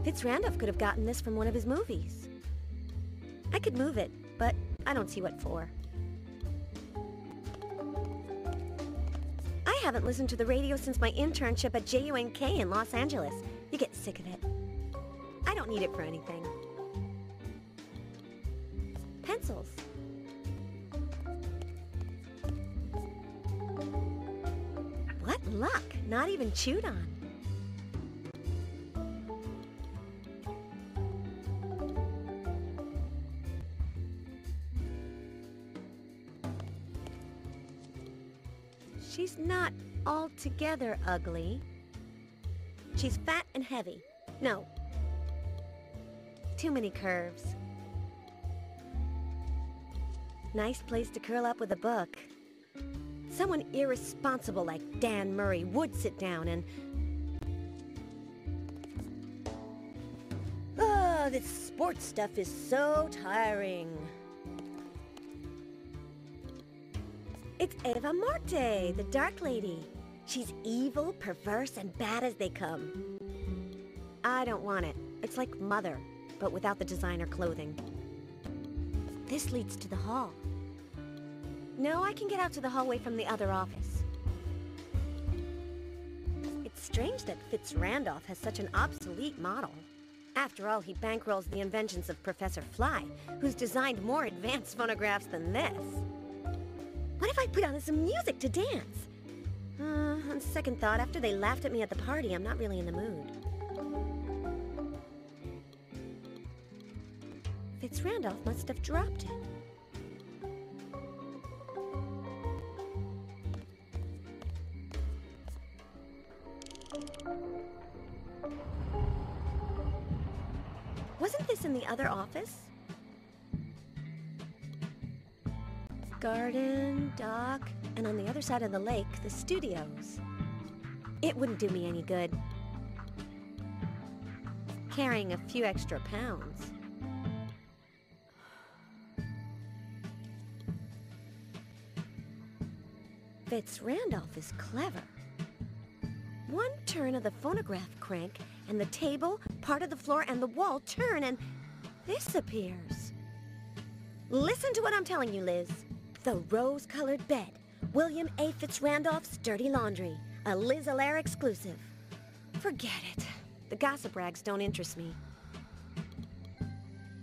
Fitz Randolph could have gotten this from one of his movies. I could move it, but I don't see what for. I haven't listened to the radio since my internship at JUNK in Los Angeles. You get sick of it. I don't need it for anything. Pencils. What luck! Not even chewed on. She's not altogether ugly. She's fat and heavy. No. Too many curves. Nice place to curl up with a book. Someone irresponsible like Dan Murray would sit down and... Oh, this sports stuff is so tiring. It's Eva Morte, the Dark Lady. She's evil, perverse, and bad as they come. I don't want it. It's like Mother, but without the designer clothing. This leads to the hall. No, I can get out to the hallway from the other office. It's strange that Fitz Randolph has such an obsolete model. After all, he bankrolls the inventions of Professor Fly, who's designed more advanced phonographs than this. What if I put on some music to dance? On second thought, after they laughed at me at the party, I'm not really in the mood. Fitz Randolph must have dropped it. Wasn't this in the other office? Garden, dock, and on the other side of the lake, the studios. It wouldn't do me any good. Carrying a few extra pounds. Fitz Randolph is clever. One turn of the phonograph crank, and the table, part of the floor, and the wall turn, and this appears. Listen to what I'm telling you, Liz. The rose-colored bed. William A. Fitz Randolph's Dirty Laundry. A Liz Allaire exclusive. Forget it. The gossip rags don't interest me.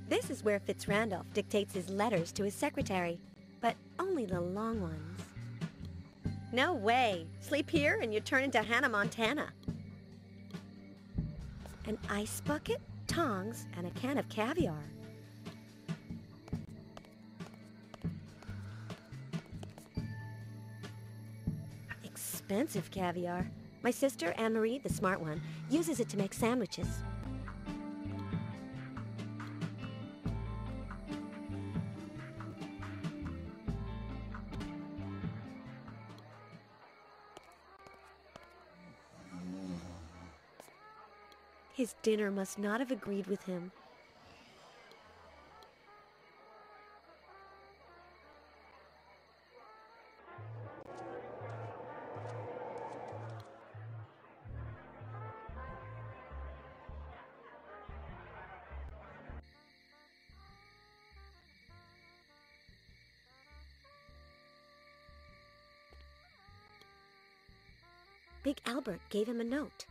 This is where Fitz Randolph dictates his letters to his secretary, but only the long ones. No way. Sleep here and you turn into Hannah Montana. An ice bucket, tongs, and a can of caviar. Expensive caviar. My sister, Anne-Marie, the smart one, uses it to make sandwiches. His dinner must not have agreed with him. Big Albert gave him a note.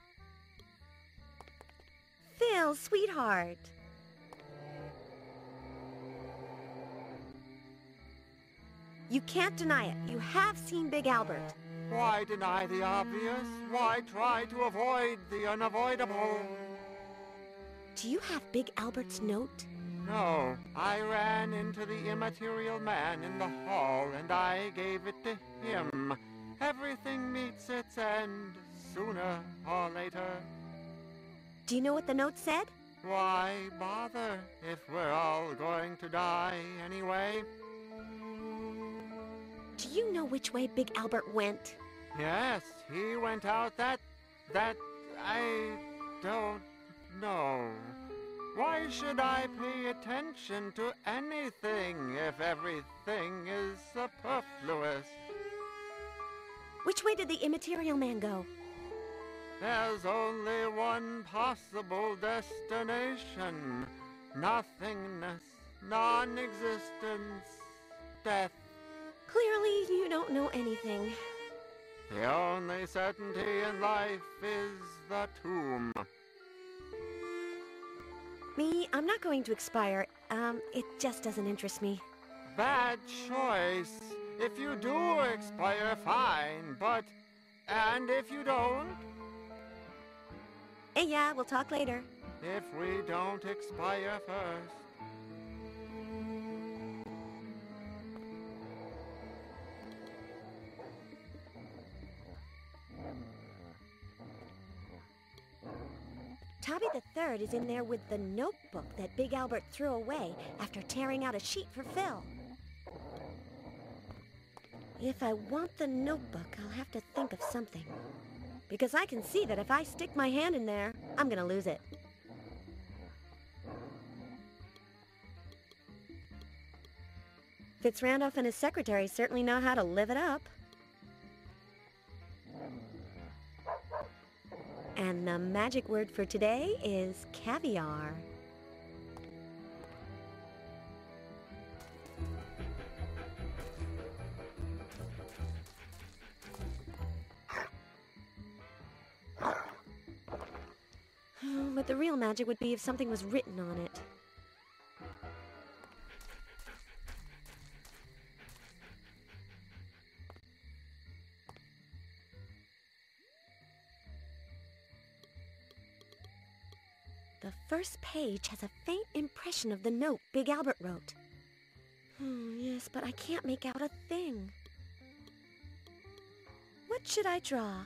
Phil, sweetheart. You can't deny it. You have seen Big Albert. Why deny the obvious? Why try to avoid the unavoidable? Do you have Big Albert's note? No, I ran into the immaterial man in the hall and I gave it to him. Everything meets its end, sooner or later. Do you know what the note said? Why bother if we're all going to die anyway? Do you know which way Big Albert went? Yes, he went out that I don't know. Why should I pay attention to anything if everything is superfluous? Which way did the immaterial man go? There's only one possible destination. Nothingness, non-existence, death. Clearly, you don't know anything. The only certainty in life is the tomb. Me, I'm not going to expire. It just doesn't interest me. Bad choice. If you do expire, fine, but... And if you don't? Hey, yeah, we'll talk later. If we don't expire first. Toby the Third is in there with the notebook that Big Albert threw away after tearing out a sheet for Phil. If I want the notebook, I'll have to think of something. Because I can see that if I stick my hand in there, I'm gonna lose it. Fitzrandolph and his secretary certainly know how to live it up. And the magic word for today is caviar. But the real magic would be if something was written on it. The first page has a faint impression of the note Big Albert wrote. Yes, but I can't make out a thing. What should I draw?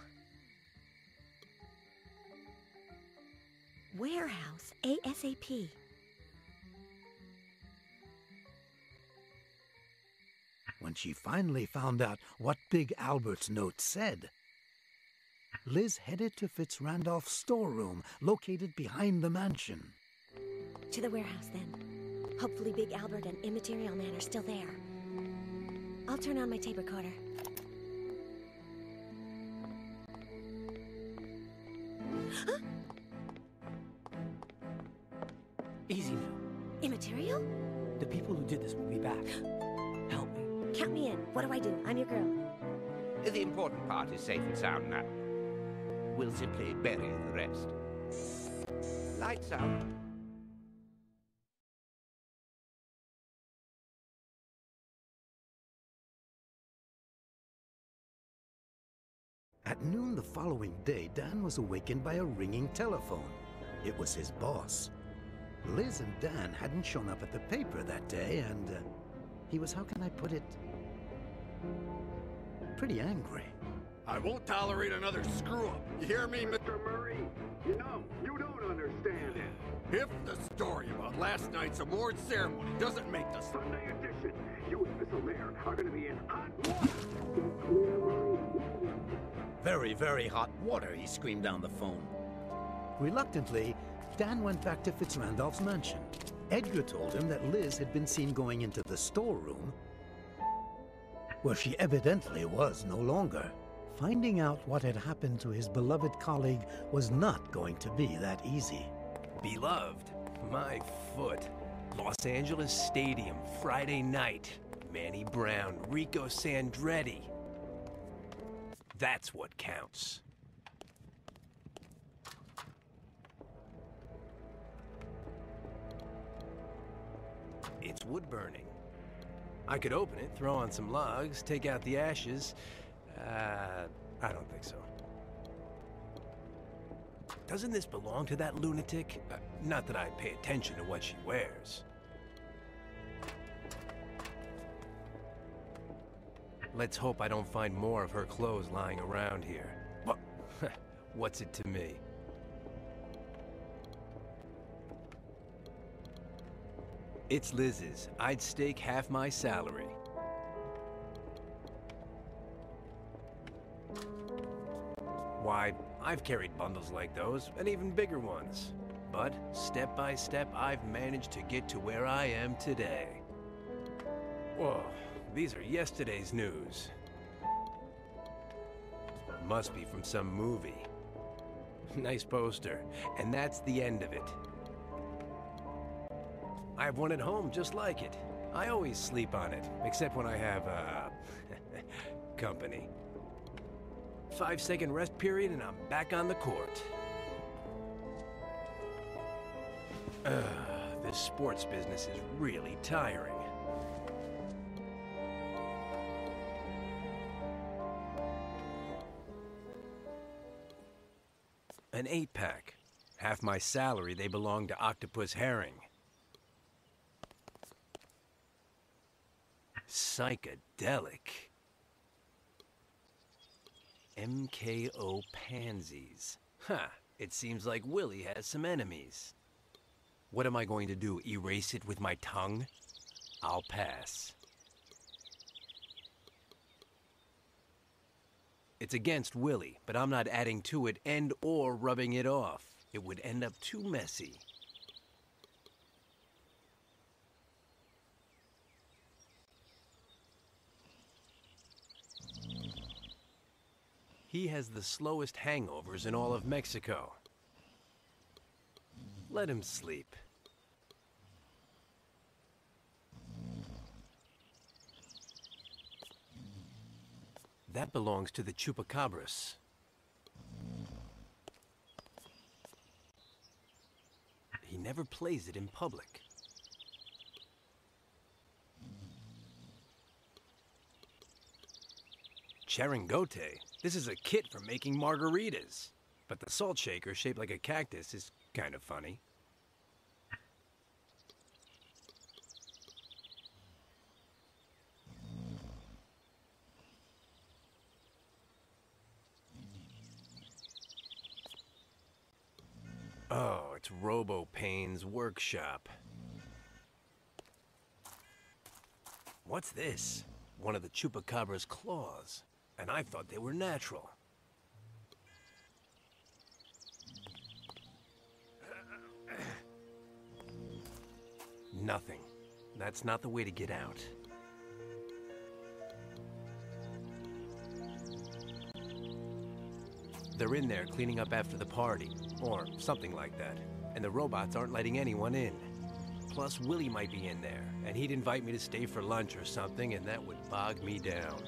Warehouse, ASAP. When she finally found out what Big Albert's note said, Liz headed to Fitzrandolph's storeroom, located behind the mansion. To the warehouse, then. Hopefully Big Albert and Immaterial Man are still there. I'll turn on my tape recorder. Easy now. Immaterial? The people who did this will be back. Help me. Count me in. What do I do? I'm your girl. The important part is safe and sound now. We'll simply bury the rest. Lights out. At noon the following day, Dan was awakened by a ringing telephone. It was his boss. Liz and Dan hadn't shown up at the paper that day, and he was, how can I put it, pretty angry. I won't tolerate another screw-up. You hear me, Mr. Murray? You know, you don't understand it. If the story about last night's award ceremony doesn't make the Sunday edition, you and Miss O'Lear are going to be in hot water. Very, very hot water, he screamed down the phone. Reluctantly, Dan went back to Fitzrandolph's mansion. Edgar told him that Liz had been seen going into the storeroom, where she evidently was no longer. Finding out what had happened to his beloved colleague was not going to be that easy. Beloved? My foot. Los Angeles Stadium, Friday night. Manny Brown, Rico Sandretti. That's what counts. It's wood burning. I could open it, throw on some logs, take out the ashes. I don't think so. Doesn't this belong to that lunatic? Not that I pay attention to what she wears. Let's hope I don't find more of her clothes lying around here. What's it to me? It's Liz's. I'd stake half my salary. Why, I've carried bundles like those, and even bigger ones. But step by step, I've managed to get to where I am today. Whoa, these are yesterday's news. Must be from some movie. Nice poster, and that's the end of it. I have one at home just like it. I always sleep on it, except when I have, company. 5-second rest period and I'm back on the court. This sports business is really tiring. An 8-pack. Half my salary, they belong to Octopus Herring. Psychedelic. MKO pansies. Ha! It seems like Willie has some enemies. What am I going to do, erase it with my tongue? I'll pass. It's against Willie, but I'm not adding to it and or rubbing it off. It would end up too messy. He has the slowest hangovers in all of Mexico. Let him sleep. That belongs to the chupacabras. He never plays it in public. Charangote. This is a kit for making margaritas. But the salt shaker shaped like a cactus is kind of funny. Oh, it's Robo Payne's workshop. What's this? One of the chupacabra's claws. And I thought they were natural. Nothing. That's not the way to get out. They're in there cleaning up after the party, or something like that. And the robots aren't letting anyone in. Plus, Willie might be in there, and he'd invite me to stay for lunch or something, and that would bog me down.